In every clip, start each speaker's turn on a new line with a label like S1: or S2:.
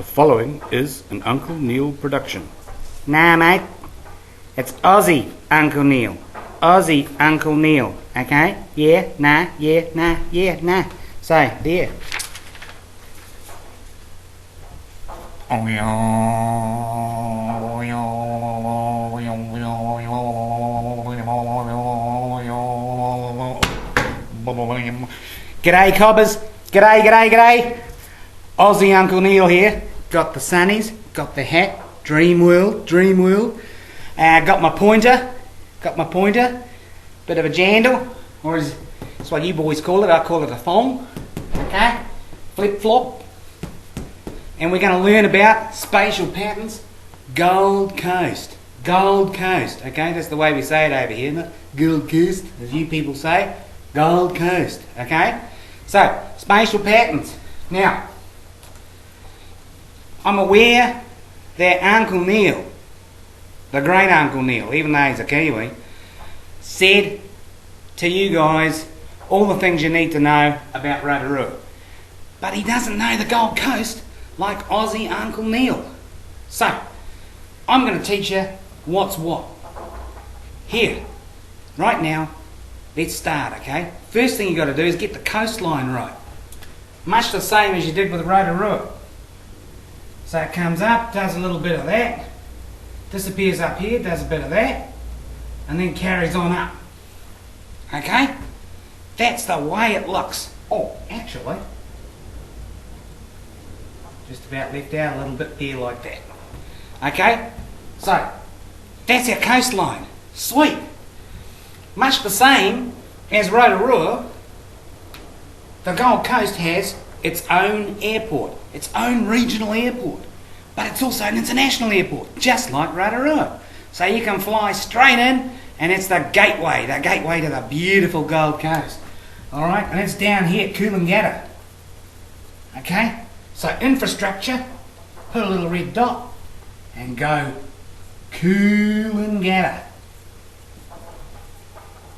S1: The following is an Uncle Neal production.
S2: Nah, mate. It's Aussie Uncle Neal. Aussie Uncle Neal. Okay? Yeah, nah, yeah, nah, yeah, nah. So, there. G'day, cobbers. G'day, g'day, g'day. Aussie Uncle Neal here. Got the sunnies, got the hat. Dream world, dream world. Got my pointer. Bit of a jandle, or as that's what you boys call it. I call it a thong. Okay? Flip flop. And we're going to learn about spatial patterns. Gold Coast. Gold Coast. Okay? That's the way we say it over here, isn't it? Gold Coast, as you people say. Gold Coast. Okay? So, spatial patterns. Now, I'm aware that Uncle Neal, the great Uncle Neal, even though he's a Kiwi, said to you guys all the things you need to know about Rotorua. But he doesn't know the Gold Coast like Aussie Uncle Neal. So, I'm going to teach you what's what. Here, right now, let's start, okay? First thing you've got to do is get the coastline right. Much the same as you did with Rotorua. So it comes up, does a little bit of that, disappears up here, does a bit of that, and then carries on up. Okay? That's the way it looks. Oh, actually, just about left out a little bit there like that. Okay? So, that's our coastline. Sweet. Much the same as Rotorua, the Gold Coast has its own airport, its own regional airport, but it's also an international airport, just like Rotorua. So you can fly straight in, and it's the gateway to the beautiful Gold Coast. Alright, and it's down here at Coolangatta. Okay? So infrastructure, put a little red dot, and go Coolangatta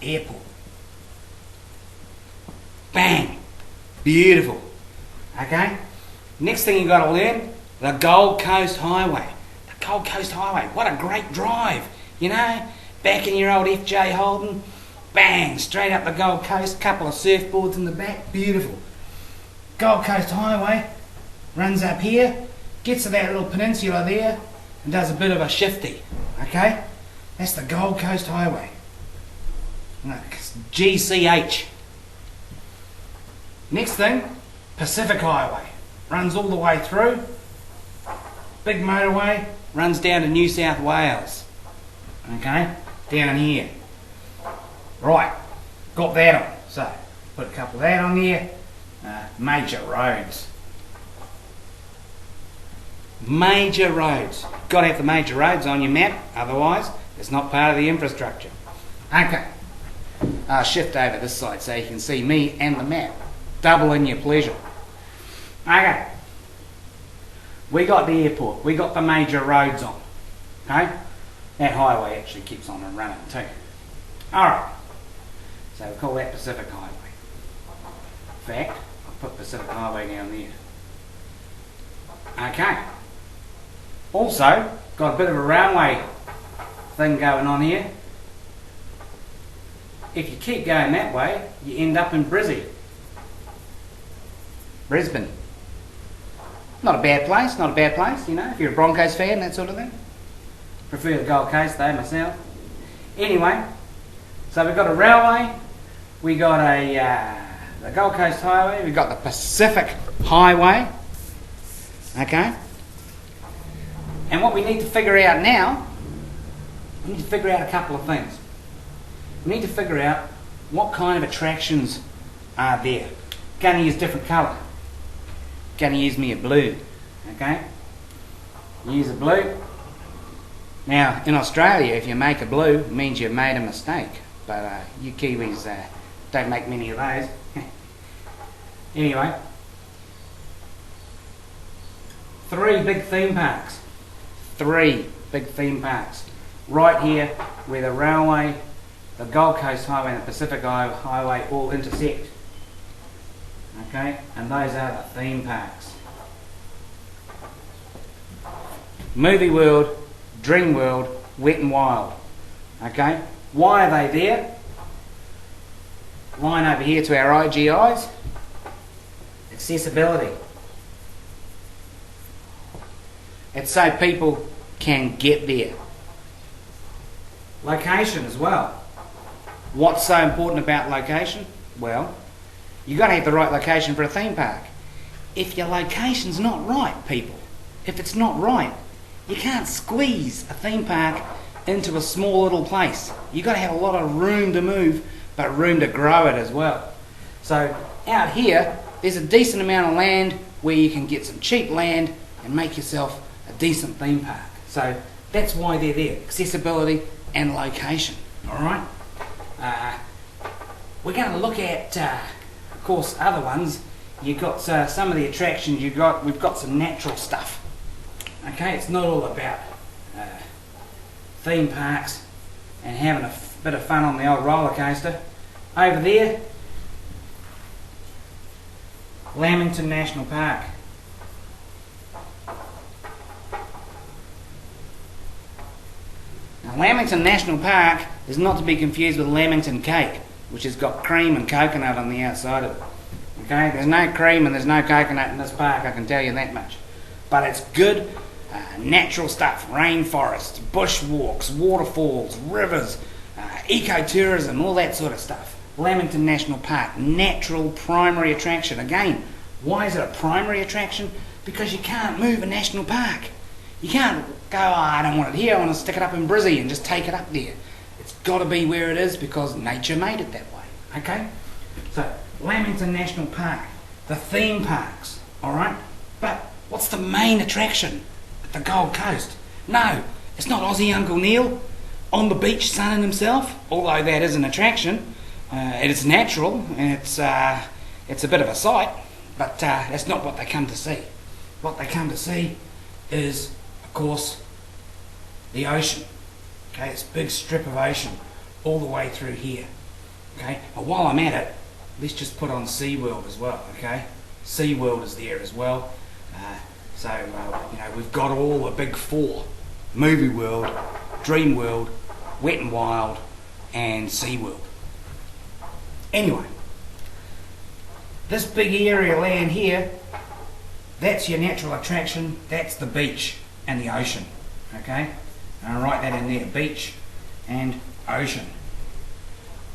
S2: Airport. Bang! Beautiful. Okay? Next thing you've got to learn, the Gold Coast Highway. The Gold Coast Highway. What a great drive. You know, back in your old FJ Holden, bang, straight up the Gold Coast, couple of surfboards in the back, beautiful. Gold Coast Highway runs up here, gets to that little peninsula there, and does a bit of a shifty. Okay? That's the Gold Coast Highway. It's GCH. Next thing, Pacific Highway. Runs all the way through. Big motorway, runs down to New South Wales. Okay, down here. Right, got that on. So, put a couple of that on there. Major roads. Major roads. Got to have the major roads on your map, otherwise it's not part of the infrastructure. Okay, I'll shift over this side so you can see me and the map. Double in your pleasure. Okay, we got the airport, we got the major roads on. Okay, that highway actually keeps on running too. Alright, so we call that Pacific Highway. In fact, I'll put Pacific Highway down there. Okay, also got a bit of a railway thing going on here. If you keep going that way, you end up in Brisbane. Not a bad place, you know, if you're a Broncos fan, that sort of thing. Prefer the Gold Coast though, myself. Anyway, so we've got a railway, we got the Gold Coast Highway, we've got the Pacific Highway, okay? And what we need to figure out now, we need to figure out a couple of things. We need to figure out what kind of attractions are there. Going to use different colour. Going to use me a blue, okay? Use a blue. Now, in Australia, if you make a blue, it means you've made a mistake. But you Kiwis don't make many of those. Anyway, 3 big theme parks. 3 big theme parks. Right here, where the railway, the Gold Coast Highway and the Pacific Highway all intersect. Okay, and those are the theme parks. movie world, dream world, wet and wild. Okay, why are they there? Line over here to our IGIs. Accessibility. It's so people can get there. Location as well. What's so important about location? Well, you've got to have the right location for a theme park. If your location's not right, people, if it's not right, you can't squeeze a theme park into a small little place. You've got to have a lot of room to move, but room to grow it as well. So out here, there's a decent amount of land where you can get some cheap land and make yourself a decent theme park. So that's why they're there, accessibility and location. Alright? We're going to look at, of course, other ones. You've got some of the attractions we've got some natural stuff. Okay, it's not all about theme parks and having a bit of fun on the old roller coaster. Over there, Lamington National Park. Now, Lamington National Park is not to be confused with Lamington cake, which has got cream and coconut on the outside of it. Okay, there's no cream and there's no coconut in this park, I can tell you that much. But it's good natural stuff, rainforests, bushwalks, waterfalls, rivers, ecotourism, all that sort of stuff. Lamington National Park, natural primary attraction. Again, why is it a primary attraction? Because you can't move a national park. You can't go, oh, I don't want it here, I want to stick it up in Brizzy and just take it up there. It's got to be where it is because nature made it that way. Okay? So, Lamington National Park, the theme parks, alright? But what's the main attraction at the Gold Coast? No, it's not Aussie Uncle Neal on the beach sunning himself, although that is an attraction. It is natural and it's a bit of a sight, but that's not what they come to see. What they come to see is, of course, the ocean. Okay, this big strip of ocean all the way through here. Okay, but while I'm at it, let's just put on SeaWorld as well. Okay, SeaWorld is there as well. So you know, we've got all the big four: Movie World, Dream World, Wet and Wild, and SeaWorld. Anyway, this big area of land here, that's your natural attraction. That's the beach and the ocean. Okay, and I'll write that in there: beach and ocean.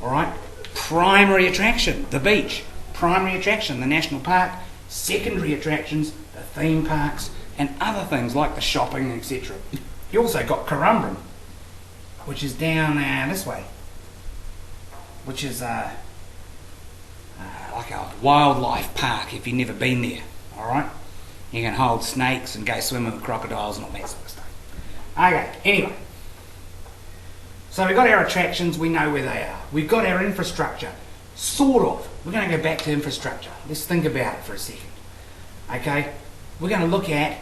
S2: All right. Primary attraction, the beach. Primary attraction, the national park. Secondary attractions, the theme parks, and other things like the shopping, etc. You also got Corumbrun, which is down this way, which is like a wildlife park if you've never been there. Alright? You can hold snakes and go swimming with crocodiles and all that sort of stuff. Okay, anyway. So we've got our attractions, we know where they are. We've got our infrastructure, sort of. We're going to go back to infrastructure. Let's think about it for a second. Okay, we're going to look at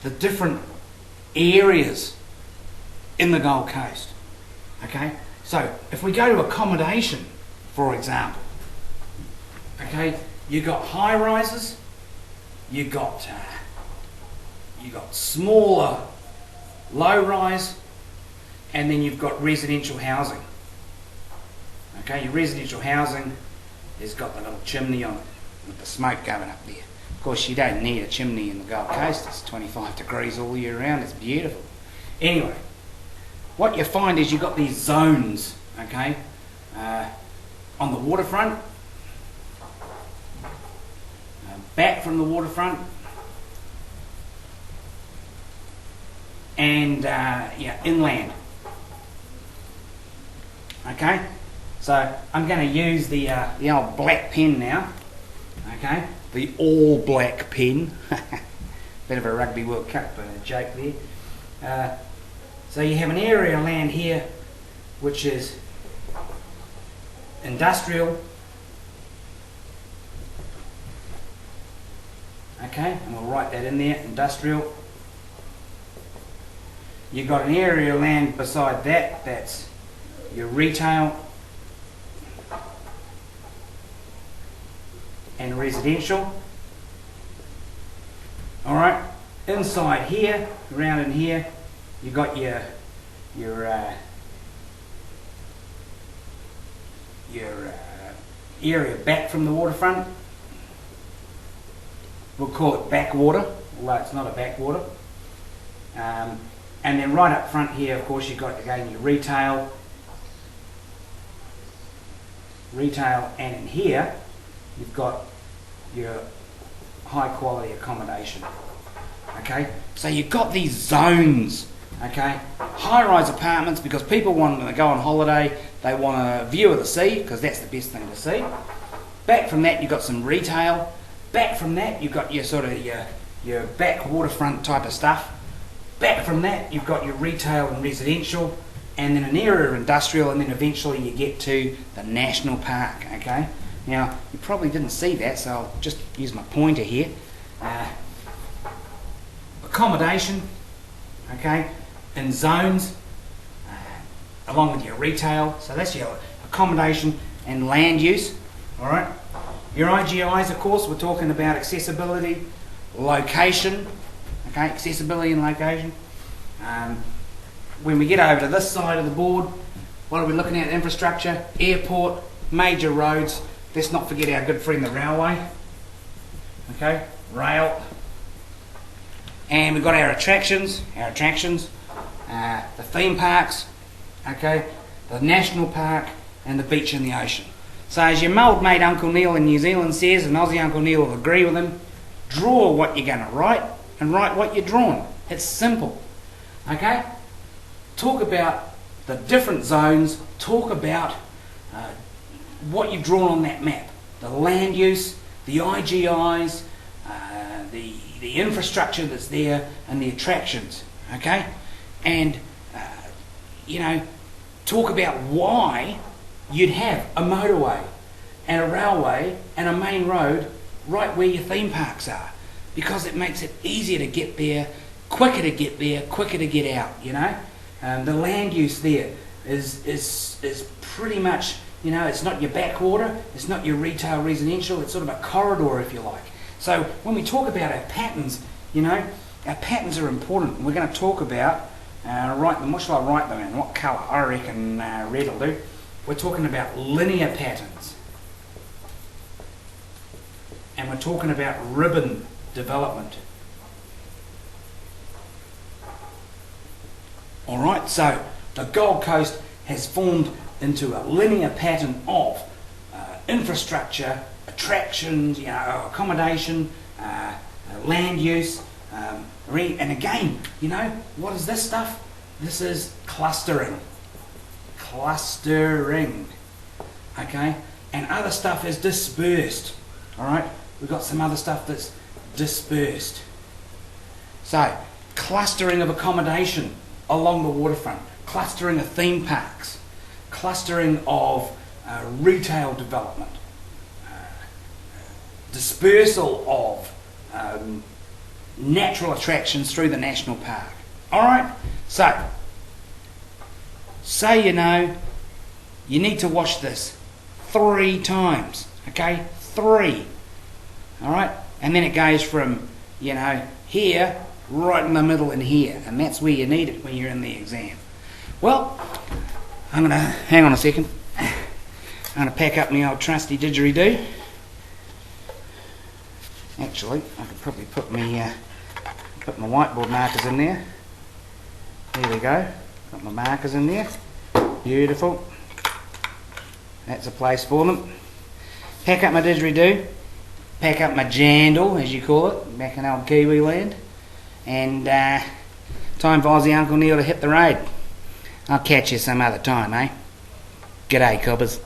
S2: the different areas in the Gold Coast. Okay, so if we go to accommodation, for example, okay, you've got high rises, you've got smaller low rise, and then you've got residential housing. Okay, your residential housing has got the little chimney on it with the smoke going up there. Of course, you don't need a chimney in the Gold Coast. It's 25 degrees all year round. It's beautiful. Anyway, what you find is you've got these zones, okay, on the waterfront, back from the waterfront, and inland. Okay, so I'm going to use the old black pen now. Okay, the all black pen. Bit of a Rugby World Cup joke there. So you have an area of land here which is industrial. Okay, and we'll write that in there, industrial. You've got an area of land beside that, that's your retail and residential. Alright, inside here, around in here, you got your area back from the waterfront. We'll call it backwater, although it's not a backwater. And then right up front here, of course, you've got again your retail, and in here you've got your high quality accommodation. Okay, so you've got these zones. Okay, high-rise apartments because people want to go on holiday. They want a view of the sea because that's the best thing to see. Back from that, you've got some retail. Back from that, you've got your sort of your back waterfront type of stuff. Back from that, you've got your retail and residential, and then an area of industrial, and then eventually you get to the national park. Okay, now you probably didn't see that, so I'll just use my pointer here. Accommodation, okay, in zones, along with your retail. So that's your accommodation and land use. All right. Your IGIs, of course, we're talking about accessibility, location. Okay, accessibility and location. When we get over to this side of the board, what are we looking at? Infrastructure, airport, major roads. Let's not forget our good friend the railway. Okay, rail. And we've got our attractions, the theme parks, okay, the national park, and the beach and the ocean. So as your old mate Uncle Neal in New Zealand says, and Aussie Uncle Neal will agree with him, draw what you're going to write and write what you're drawing. It's simple. Okay? Talk about the different zones, talk about what you've drawn on that map. The land use, the IGIs, the infrastructure that's there, and the attractions. Okay? And, talk about why you'd have a motorway and a railway and a main road right where your theme parks are, because it makes it easier to get there, quicker to get out. The land use there is pretty much, it's not your backwater, it's not your retail residential, it's sort of a corridor, if you like. So when we talk about our patterns, our patterns are important. We're going to talk about write them. What shall I write them in? What colour? I reckon red will do. We're talking about linear patterns, and we're talking about ribbon development. Alright, so the Gold Coast has formed into a linear pattern of infrastructure, attractions, accommodation, land use, and again, what is this stuff? This is clustering. Okay, and other stuff is dispersed. All right, we've got some other stuff that's dispersed. So clustering of accommodation along the waterfront, clustering of theme parks, clustering of retail development, dispersal of natural attractions through the national park. All right, so you need to watch this 3 times, okay? 3. All right, and then it goes from here right in the middle and here, and that's where you need it when you're in the exam. Well, I'm gonna hang on a second. I'm gonna pack up my old trusty didgeridoo. Actually, I could probably put my whiteboard markers in there. There we go. Got my markers in there. Beautiful. That's a place for them. Pack up my didgeridoo. Pack up my jandal, as you call it, back in old Kiwi land. And time for Aussie Uncle Neal to hit the road. I'll catch you some other time, eh? G'day, cobbers.